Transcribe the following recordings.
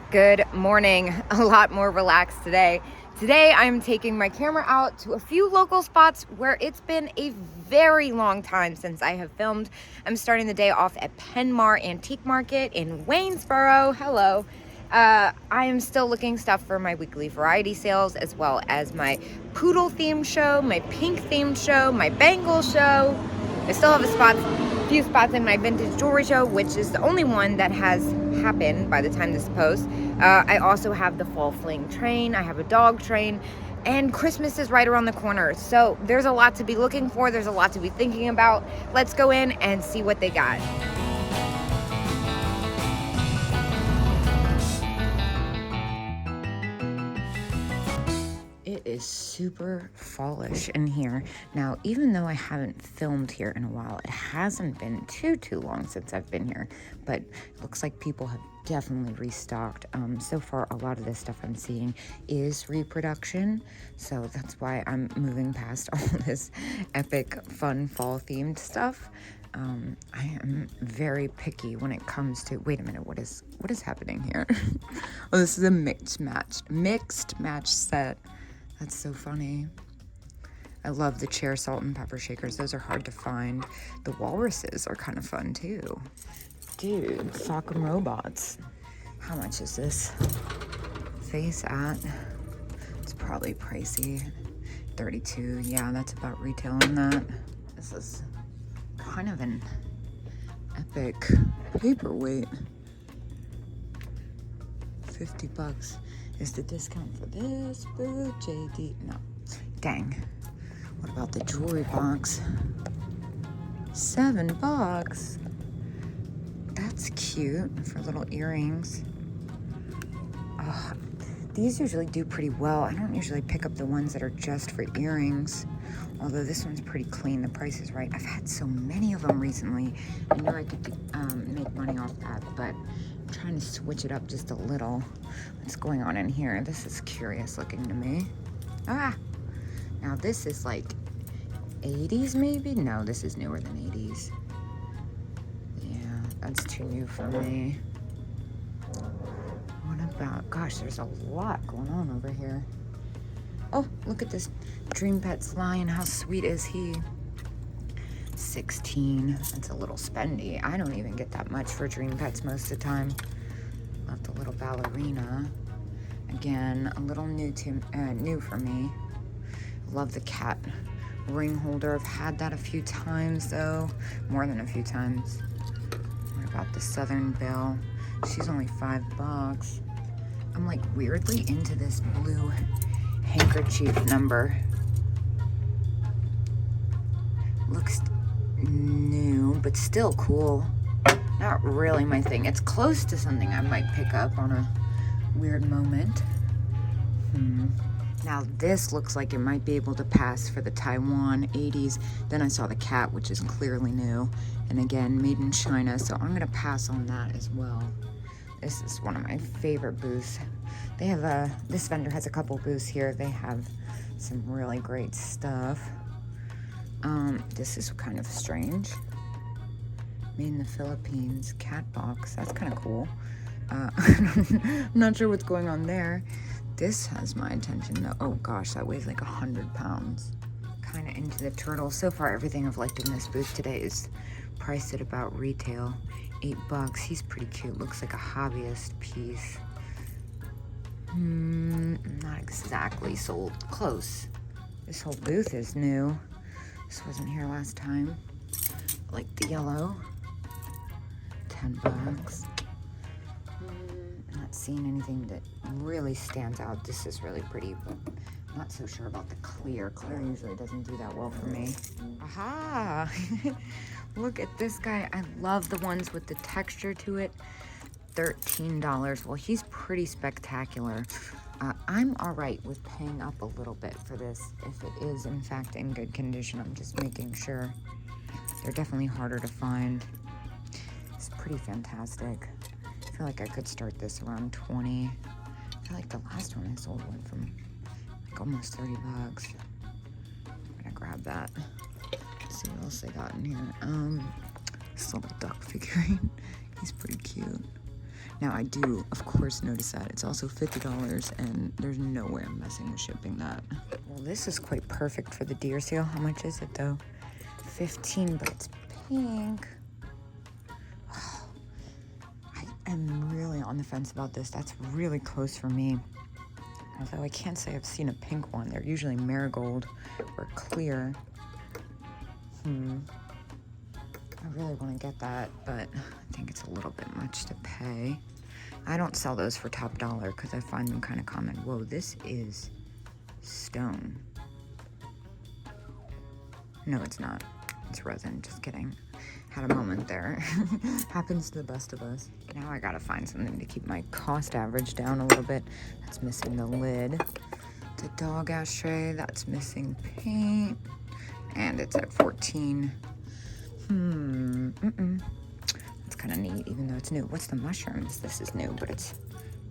Good morning. A lot more relaxed today. Today I'm taking my camera out to a few local spots where it's been a very long time since I have filmed. I'm starting the day off at Penmar Antique Market in Waynesboro. Hello. I am still looking stuff for my weekly variety sales, as well as my poodle themed show, my pink themed show, my bangle show. I still have a few spots in my vintage jewelry show, which is the only one that has happened by the time this posts. I also have the fall fling train, I have a dog train, and Christmas is right around the corner. So there's a lot to be looking for, there's a lot to be thinking about. Let's go in and see what they got. It is super fallish in here. Now, even though I haven't filmed here in a while, it hasn't been too long since I've been here, but it looks like people have definitely restocked. So far, a lot of this stuff I'm seeing is reproduction, so that's why I'm moving past all this epic, fun, fall-themed stuff. I am very picky when it comes to, wait a minute, what is happening here? Oh, this is a mixed match set. That's so funny. I love the chair salt and pepper shakers. Those are hard to find. The walruses are kind of fun too. Dude, Sock'em robots. How much is this face at? It's probably pricey. 32. Yeah, that's about retail on that. This is kind of an epic paperweight. $50 is the discount for this. Boo, JD. No. Dang. What about the jewelry box? $7. That's cute for little earrings. Oh, these usually do pretty well. I don't usually pick up the ones that are just for earrings. Although this one's pretty clean. The price is right. I've had so many of them recently. I knew I could make money off that, but I'm trying to switch it up just a little. What's going on in here? This is curious looking to me. Ah! Now this is like 80s maybe? No, this is newer than 80s. Yeah, that's too new for me. What about, gosh, there's a lot going on over here. Oh, look at this Dream Pets lion. How sweet is he? 16. That's a little spendy. I don't even get that much for Dream Pets most of the time. Love the little ballerina. Again, a little new for me. Love the cat ring holder. I've had that a few times though. More than a few times. What about the Southern Belle? She's only $5. I'm like weirdly into this blue handkerchief number. Looks new, but still cool. Not really my thing. It's close to something I might pick up on a weird moment. Now this looks like it might be able to pass for the Taiwan 80s. Then I saw the cat, which is clearly new. And again, made in China, so I'm gonna pass on that as well. This is one of my favorite booths. They have this vendor has a couple booths here. They have some really great stuff. This is kind of strange. Made in the Philippines, cat box. That's kind of cool. I'm not sure what's going on there. This has my attention though. Oh gosh, that weighs like 100 pounds. Kind of into the turtle. So far, everything I've liked in this booth today is priced at about retail. $8. He's pretty cute. Looks like a hobbyist piece. Not exactly sold. Close. This whole booth is new. This wasn't here last time. I like the yellow. $10. Not seeing anything that really stands out. This is really pretty, but I'm not so sure about the clear. Clear usually doesn't do that well for me. Aha! Look at this guy. I love the ones with the texture to it. $13. Well, he's pretty spectacular. I'm all right with paying up a little bit for this if it is in fact in good condition. I'm just making sure. They're definitely harder to find. It's pretty fantastic. I feel like I could start this around 20. I feel like the last one I sold went from like almost $30. I'm gonna grab that. Let's see what else they got in here. This little duck figurine. He's pretty cute. Now I do, of course, notice that it's also $50 and there's no way I'm messing with shipping that. Well, this is quite perfect for the deer sale. How much is it though? 15, but it's pink. Oh, I am really on the fence about this. That's really close for me. Although I can't say I've seen a pink one. They're usually marigold or clear. I really want to get that, but I think it's a little bit much to pay. I don't sell those for top dollar because I find them kind of common. Whoa, this is stone. No, it's not. It's resin. Just kidding. Had a moment there. Happens to the best of us. Now I gotta find something to keep my cost average down a little bit. That's missing the lid. The dog ashtray, that's missing paint. And it's at 14. That's kind of neat, even though it's new. What's the mushrooms? This is new, but it's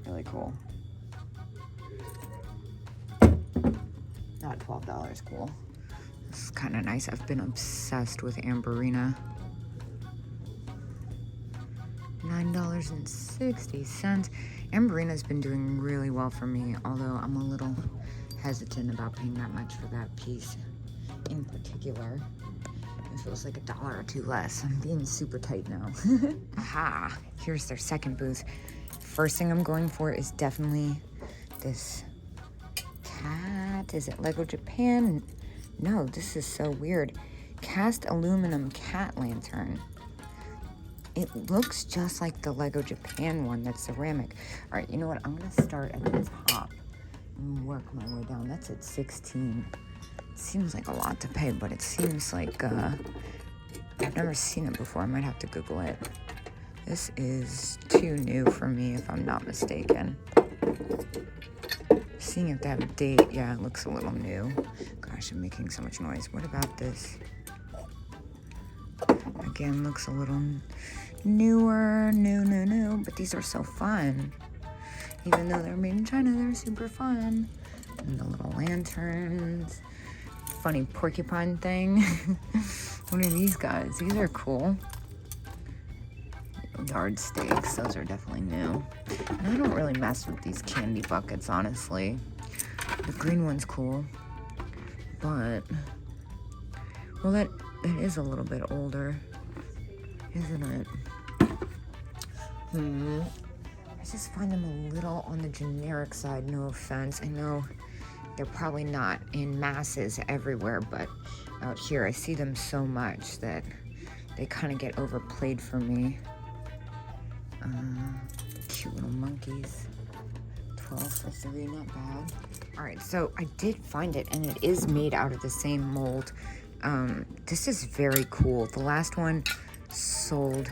really cool. Not $12, cool. This is kind of nice. I've been obsessed with Amberina. $9.60. Amberina's been doing really well for me, although I'm a little hesitant about paying that much for that piece in particular. It feels like $1 or $2 less. I'm being super tight now. Aha, here's their second booth. First thing I'm going for is definitely this cat. Is it Lego Japan? No, this is so weird. Cast aluminum cat lantern. It looks just like the Lego Japan one that's ceramic. All right, you know what? I'm gonna start at the top and work my way down. That's at 16. Seems like a lot to pay, but it seems like I've never seen it before. I might have to Google it. This is too new for me, if I'm not mistaken. Seeing if they have a date, yeah, it looks a little new. Gosh, I'm making so much noise. What about this? Again, looks a little newer, new, but these are so fun. Even though they're made in China, they're super fun. And the little lanterns. Funny porcupine thing. What are these guys? These are cool. Yard stakes, those are definitely new. And I don't really mess with these candy buckets, honestly. The green one's cool, but well, that is a little bit older, isn't it? I just find them a little on the generic side, no offense. I know they're probably not in masses everywhere, but out here I see them so much that they kind of get overplayed for me. Cute little monkeys. 12 for 3, not bad. All right, so I did find it, and it is made out of the same mold. This is very cool. The last one sold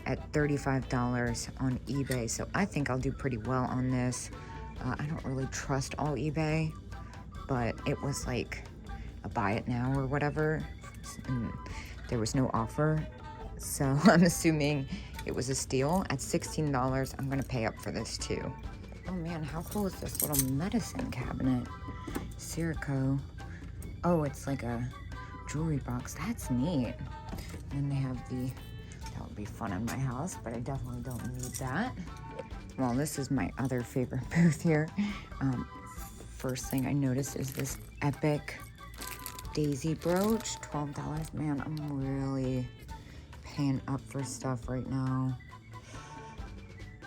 at $35 on eBay, so I think I'll do pretty well on this. I don't really trust all eBay, but it was like a buy it now or whatever, and there was no offer, so I'm assuming it was a steal. At $16, I'm gonna pay up for this too. Oh man, how cool is this little medicine cabinet? Sirico. Oh, it's like a jewelry box. That's neat. And then they have that would be fun in my house, but I definitely don't need that. Well, this is my other favorite booth here. First thing I noticed is this epic daisy brooch, $12. Man, I'm really paying up for stuff right now.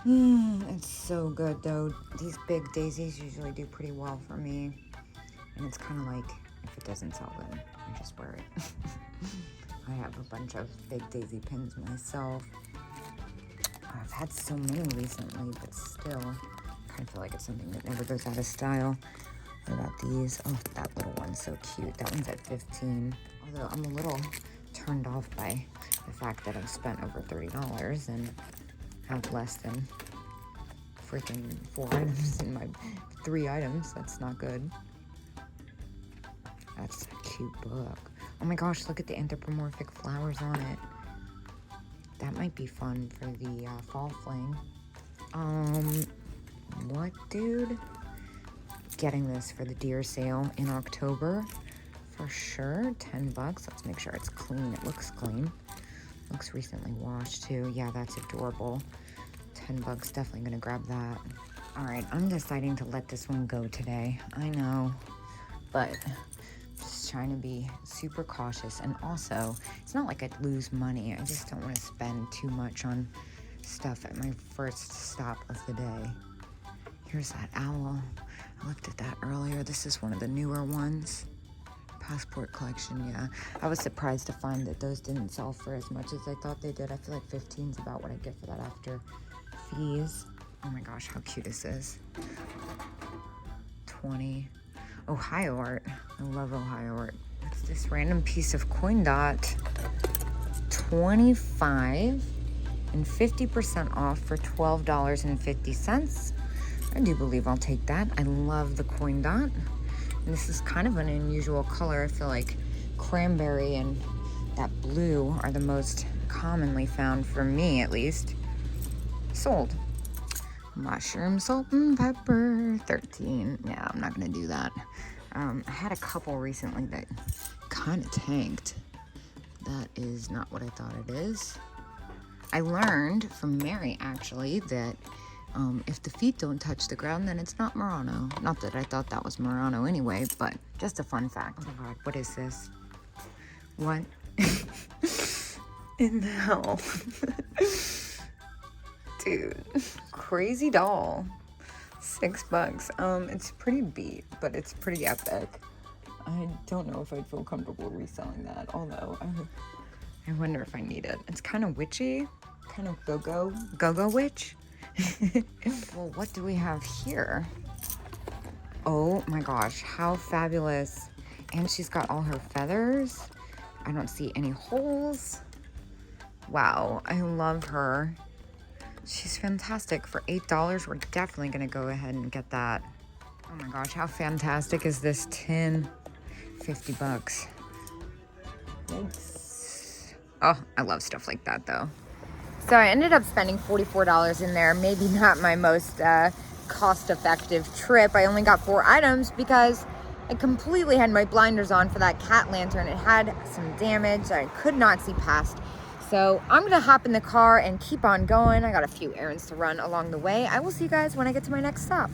It's so good though. These big daisies usually do pretty well for me. And it's kind of like, if it doesn't sell them, I just wear it. I have a bunch of big daisy pins myself. I've had so many recently, but still, I kind of feel like it's something that never goes out of style. What about these? Oh, that little one's so cute. That one's at 15. Although I'm a little turned off by the fact that I've spent over $30 and have less than freaking 4 items in my 3 items. That's not good. That's a cute book. Oh my gosh, look at the anthropomorphic flowers on it. That might be fun for the fall fling. What, dude? Getting this for the deer sale in October for sure. $10. Let's make sure it's clean. It looks clean. Looks recently washed too. Yeah, that's adorable. $10. Definitely gonna grab that. All right, I'm deciding to let this one go today. I know, but just trying to be super cautious. And also, it's not like I'd lose money. I just don't want to spend too much on stuff at my first stop of the day. Here's that owl. I looked at that earlier. This is one of the newer ones. Passport collection, yeah. I was surprised to find that those didn't sell for as much as I thought they did. I feel like 15 is about what I get for that after fees. Oh my gosh, how cute is this? 20. Ohio art. I love Ohio art. What's this random piece of coin dot? 25 and 50% off for $12.50. I do believe I'll take that. I love the coin dot. And this is kind of an unusual color. I feel like cranberry and that blue are the most commonly found, for me at least. Sold. Mushroom, salt and pepper, 13. Yeah, I'm not gonna do that. I had a couple recently that kind of tanked. That is not what I thought it is. I learned from Mary, actually, that if the feet don't touch the ground, then it's not Murano. Not that I thought that was Murano anyway, but just a fun fact. Oh my God, what is this? What in the hell? Dude, crazy doll. $6. It's pretty beat, but it's pretty epic. I don't know if I'd feel comfortable reselling that, although I wonder if I need it. It's kind of witchy, kind of go-go witch. Well, what do we have here? Oh my gosh, how fabulous. And she's got all her feathers. I don't see any holes. Wow, I love her. She's fantastic. For $8, we're definitely gonna go ahead and get that. Oh my gosh, how fantastic is this tin? $50. Thanks. Oh, I love stuff like that though. So I ended up spending $44 in there. Maybe not my most cost-effective trip. I only got 4 items because I completely had my blinders on for that cat lantern. It had some damage that I could not see past. So I'm gonna hop in the car and keep on going. I got a few errands to run along the way. I will see you guys when I get to my next stop.